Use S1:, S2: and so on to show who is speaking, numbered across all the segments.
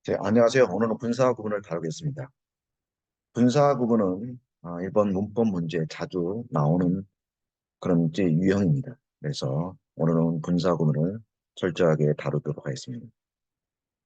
S1: 네, 안녕하세요. 오늘은 분사 구문을 다루겠습니다. 분사 구문은 일본 문법 문제에 자주 나오는 그런 이제 유형입니다. 그래서 오늘은 분사 구문을 철저하게 다루도록 하겠습니다.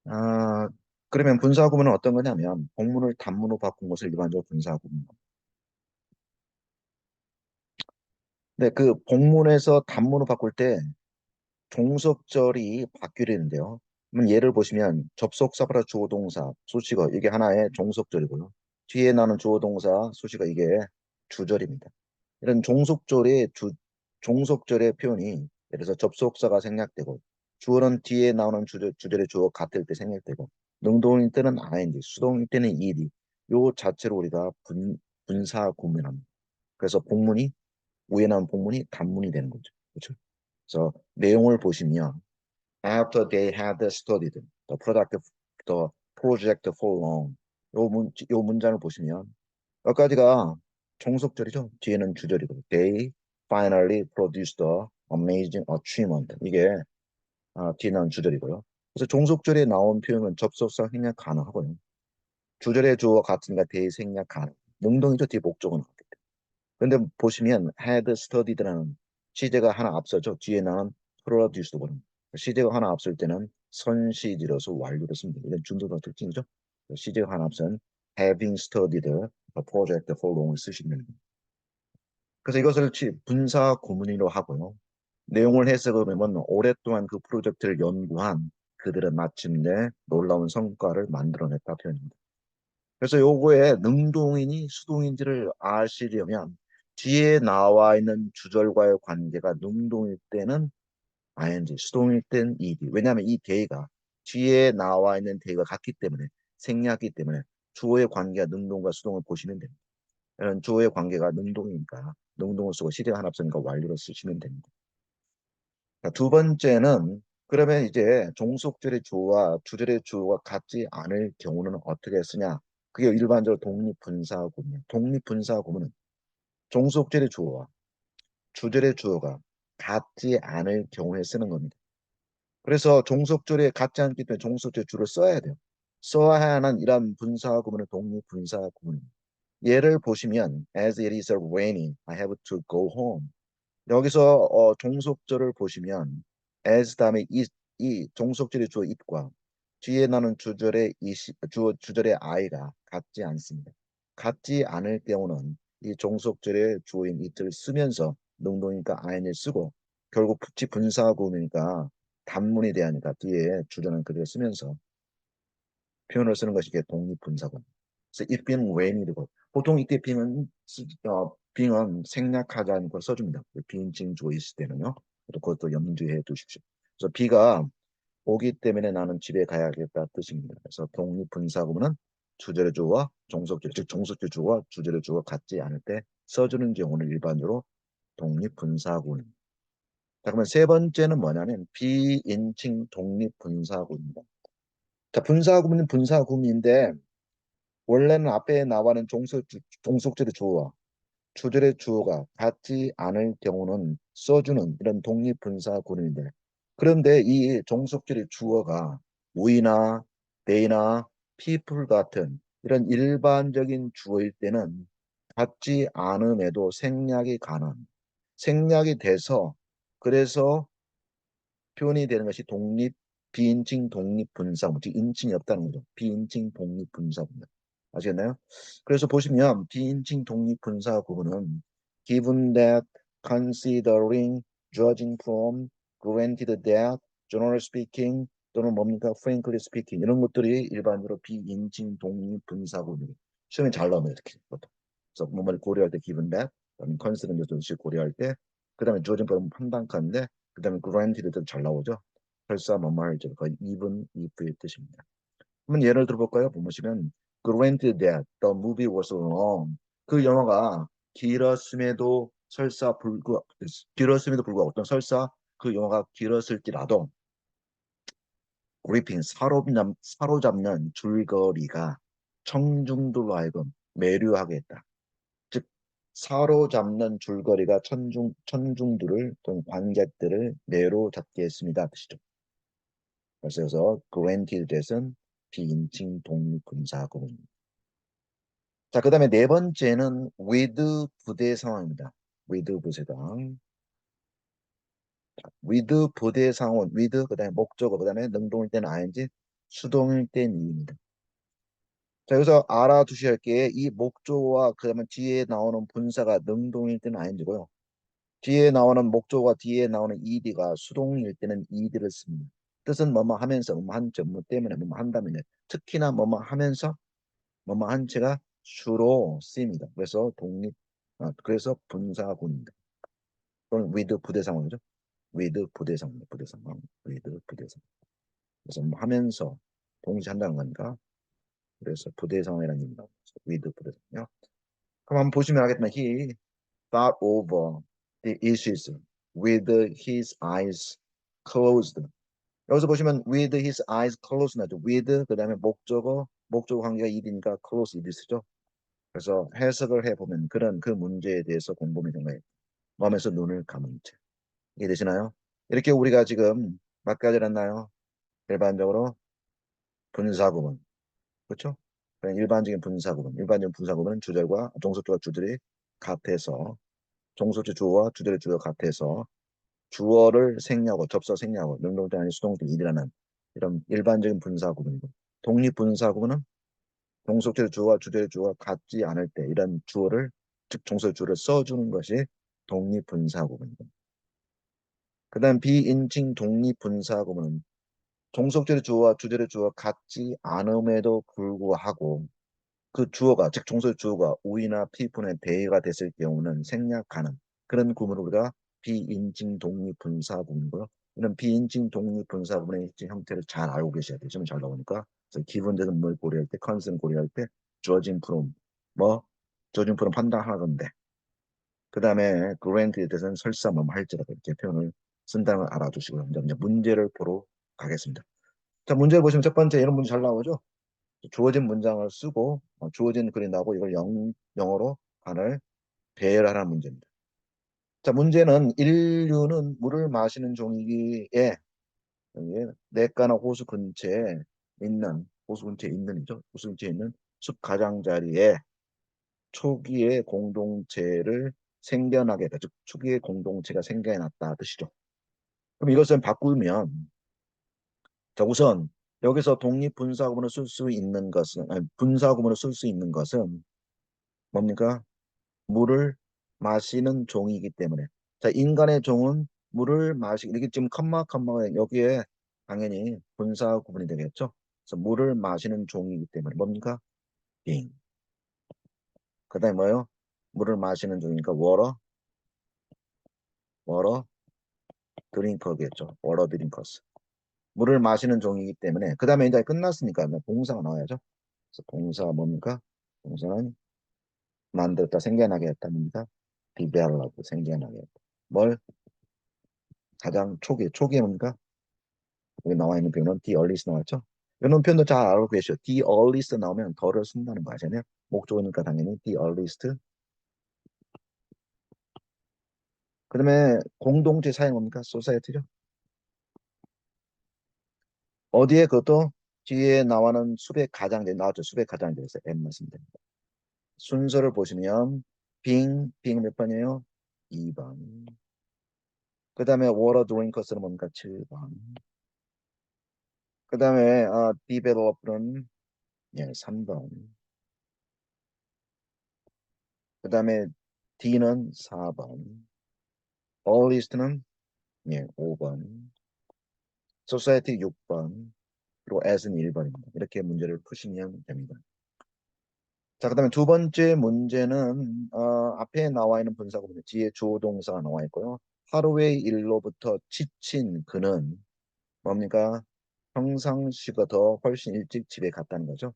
S1: 아, 그러면 분사 구문은 어떤 거냐면 복문을 단문으로 바꾼 것을 일반적으로 분사 구문입니다. 네, 그 복문에서 단문으로 바꿀 때 종속절이 바뀌는데요. 그럼 예를 보시면 접속사보다 주어동사, 수식어 이게 하나의 종속절이고요. 뒤에 나는 주어동사, 수식어 이게 주절입니다. 이런 종속절의 표현이 예를 들어서 접속사가 생략되고 주어는 뒤에 나오는 주절의 주어 같을 때 생략되고 능동일 때는 ing, 수동일 때는 ed 요 자체로 우리가 분사 구문합니다. 그래서 복문이 위에 나온 복문이 단문이 되는 거죠. 그렇죠? 그래서 내용을 보시면 after they had studied the project for long 요 문장을 보시면 여기까지가 종속절이죠. 뒤에는 주절이고 they finally produced a amazing achievement 이게 뒤에는 주절이고요. 그래서 종속절에 나온 표현은 접속사 생략 가능하고요. 주절의 주어가 같으니까 they 생략 가능. 능동이죠. 뒤에 목적은 없기 때문에. 근데 보시면 had studied라는 시제가 하나 앞서죠. 뒤에는 produced 거든. 시제가 하나 앞설 때는 선시제로서 완료를 씁니다. 이건 중도가 특징이죠. 시제가 하나 앞선 having studied a project for long을 쓰시면 됩니다. 그래서 이것을 분사 구문으로 하고요. 내용을 해석하면 오랫동안 그 프로젝트를 연구한 그들은 마침내 놀라운 성과를 만들어냈다 표현입니다. 그래서 요거에 능동이니 수동인지를 아시려면 뒤에 나와 있는 주절과의 관계가 능동일 때는 ing, 수동일 때는 ed. 왜냐하면 이 대가 뒤에 나와 있는 대가 같기 때문에 생략하기 때문에 주어의 관계가 능동과 수동을 보시면 됩니다. 이런 주어의 관계가 능동이니까 능동을 쓰고 시제 하나 없으니까 완료로 쓰시면 됩니다. 자, 두 번째는 그러면 이제 종속절의 주어와 주절의 주어가 같지 않을 경우는 어떻게 쓰냐? 그게 일반적으로 독립분사구문. 독립분사구문은 종속절의 주어와 주절의 주어가 같지 않을 경우에 쓰는 겁니다. 그래서 종속절에 같지 않기 때문에 종속절 주를 써야 돼요. 써야 하는 이런 분사구문은 독립분사구문입니다. 예를 보시면 as it is raining, I have to go home. 여기서 종속절을 보시면 as 다음에 이 종속절의 주어 it과 뒤에 나는 주절의 I가 같지 않습니다. 같지 않을 경우는 이 종속절의 주어인 it를 쓰면서 능동이니까 ing을 쓰고 결국 붙이 분사구문이니까 단문이 돼야하니까 뒤에 주절은 그대로 쓰면서 표현을 쓰는 것이 이게 독립분사구문. 그래서 it being rainy 되고 보통 이때 being은 생략하지 않고 써줍니다. 비인칭 주어 있을 때는요. 그것도 염두해 두십시오. 그래서 비가 오기 때문에 나는 집에 가야겠다 뜻입니다. 그래서 독립분사구문은 주절의 주어와 종속절, 즉 종속절 주어와 주절의 주어가 같지 않을 때 써주는 경우는 일반적으로 독립분사구문입니다. 자, 그러면 세 번째는 뭐냐면 비인칭 독립분사구문입니다. 자, 분사구문은 분사구문인데 원래는 앞에 나와는 종속절의 주어와 주절의 주어가 같지 않을 경우는 써주는 이런 독립분사구문인데 그런데 이 종속절의 주어가 we나 they나 people 같은 이런 일반적인 주어일 때는 같지 않음에도 생략이 가능. 생략이 돼서 그래서 표현이 되는 것이 비인칭 독립분사구문, 즉 인칭이 없다는 거죠. 비인칭 독립분사구문. 아시겠나요? 그래서 보시면 비인칭 독립분사구문은 given that, considering, judging from, granted that, generally speaking 또는 뭡니까? frankly speaking 이런 것들이 일반적으로 비인칭 독립분사구문이 시험에 잘 나옵니다. 이렇게. 그래서 뭐를 고려할 때 given that, considering 것을 고려할 때 그 다음에 judging from 판단하는데 그 다음에 granted도 잘 나오죠. 설사 뭐뭐할죠. 거의 even if의 뜻입니다. 한번 예를 들어볼까요? 보시면 granted that the movie was long. 그 영화가 길었음에도 불구하고 어떤 설사 그 영화가 길었을지라도 gripping 사로잡는 줄거리가 청중들로 하여금 매료하게 했다. 즉 사로잡는 줄거리가 천중들을 또는 관객들을 매로 잡게 했습니다. 뜻이죠. 그래서 granted that은 비인칭 독립분사구문입니다. 자, 그 다음에 네 번째는 with 부대 상황입니다. with 부대상. with 부대 상황, with 그 다음에 목적어, 그 다음에 능동일 때는 ing, 수동일 때는 이입니다. 자, 여기서 알아두셔야 할 게 이 목적어와 그 다음에 뒤에 나오는 분사가 능동일 때는 ing고요. 뒤에 나오는 목적어와 뒤에 나오는 ed가 수동일 때는 ed를 씁니다. 뜻은 뭐뭐 하면서, 뭐뭐 한 점, 뭐 때문에, 뭐뭐 한다면, 특히나 뭐뭐 하면서, 뭐뭐 한 채가 주로 쓰입니다. 그래서 그래서 분사구입니다. 또는 with 부대상황이죠. with 부대상황, 부대상황, with 부대상황. 그래서 뭐 하면서 동시한다는 거니까. 그래서 부대상황이라는 의미가 나오죠. with 부대상황이요. 그럼 한번 보시면 알겠지만 he thought over the issues with his eyes closed. 여기서 보시면 with his eyes closed 나죠. with 그 다음에 목적어 관계가 id니까 close id 쓰죠. 그래서 해석을 해보면 그런 그 문제에 대해서 공부하면 된 거예요. 마음에서 눈을 감은 채. 이해되시나요? 이렇게 우리가 지금 몇 가지를 했나요? 일반적으로 분사구문. 그렇죠? 그냥 일반적인 분사구문은 주절과 종속주와 주절이 같아서 종속주 주어와 주절의 주어가 같아서 주어를 생략하고 접서 생략하고 능동태 아닌 수동태 일이라는 이런 일반적인 분사구문이고 독립분사구문은 종속절 주어와 주절의 주어가 같지 않을 때 이런 주어를 즉 종속 주어를 써주는 것이 독립분사구문입니다. 그 다음 비인칭 독립분사구문은 종속절의 주어와 주절의 주어가 같지 않음에도 불구하고 그 주어가 즉 종속 주어가 우이나 피분의 대의가 됐을 경우는 생략하는 그런 구문을 우리가 비인칭 독립분사구문이고요. 이런 비인칭 독립분사구문의 형태를 잘 알고 계셔야 돼요. 지금 잘 나오니까. 그래서 기본적인 뭘 고려할 때, 컨셉 고려할 때, 주어진 프롬, 뭐 주어진 프롬 판단하건대. 그 다음에 그랜트에 대해서는 설사 뭐 할지라도 이렇게 표현을 쓴다는 걸 알아두시고요. 이제 문제를 보러 가겠습니다. 자, 문제를 보시면 첫 번째 이런 문제 잘 나오죠? 주어진 문장을 쓰고 주어진 글이 나오고 이걸 영어로 단어를 배열하라는 문제입니다. 자, 문제는 인류는 물을 마시는 종이기에 냇가나 호수 근처에 있는이죠. 호수 근처에 있는 숲 가장자리에 초기의 공동체를 생겨나게 했다. 즉 초기의 공동체가 생겨났다 뜻이죠. 그럼 이것을 바꾸면 자, 우선 여기서 독립분사구문을 쓸 수 있는 것은 분사구문을 쓸 수 있는 것은 뭡니까? 물을 마시는 종이기 때문에. 자, 인간의 종은 물을 이렇게 지금 컴마가 여기에 당연히 분사 구분이 되겠죠. 그래서 물을 마시는 종이기 때문에 뭡니까? being. 그다음에 뭐요? 물을 마시는 종이니까 water drinker겠죠. water drinkers. 물을 마시는 종이기 때문에 그다음에 이제 끝났으니까 동사가 나와야죠. 그래서 동사 뭡니까? 동사는 만들었다, 생겨나게 했답니다. develop, 생겨나게 했다. 뭘? 가장 초기에 뭡니까? 여기 나와 있는 표현은 the earliest 나왔죠? 이런 표현도 잘 알고 계시죠? the earliest 나오면 더를 쓴다는 거 아시잖아요? 목적어니까 당연히 the earliest. 그 다음에 공동체 사용 뭡니까? society죠? 어디에 그것도 뒤에 나와는 수백 가장들 나왔죠? 수백 가장들에서 M 말씀드립니다. 순서를 보시면 being 몇 번이에요? 2번. 그 다음에 water drinkers는 뭡니까? 7번. 그 다음에 develop는 3번. 그 다음에 D는 4번. earliest는 5번. society 6번. 그리고 as는 1번입니다. 이렇게 문제를 푸시면 됩니다. 자, 그 다음에 두 번째 문제는 앞에 나와 있는 분사구문 뒤에 주어 동사가 나와 있고요. 하루의 일로부터 지친 그는 뭡니까? 평상시가 더 훨씬 일찍 집에 갔다는 거죠.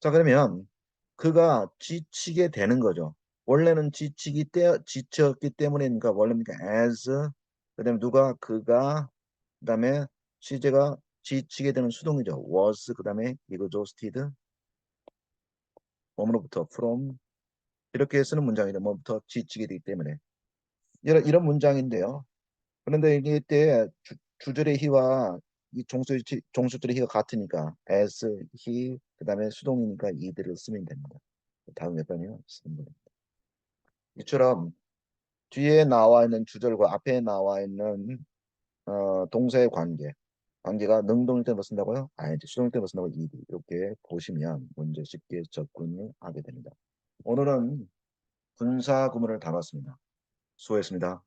S1: 자, 그러면 그가 지치게 되는 거죠. 원래는 지쳤기 때문이니까 원래니까 as 그다음에 그가 그다음에 시제가 지치게 되는 수동이죠. was 그다음에 exhausted 뭐로부터 from 이렇게 쓰는 문장이죠. 뭐부터 지치게 되기 때문에 이런 문장인데요. 그런데 이때 주절의 he와 이 종수들이 히가 같으니까 as, he, 그다음에 수동이니까 이들을 쓰면 됩니다. 다음 몇 번이요? 3번. 이처럼 뒤에 나와 있는 주절과 앞에 나와 있는 동사의 관계가 능동일 때 뭐 쓴다고요? ing, 수동일 때 뭐 쓴다고 ed. 이렇게 보시면 문제 쉽게 접근을 하게 됩니다. 오늘은 분사 구문을 다뤘습니다. 수고했습니다.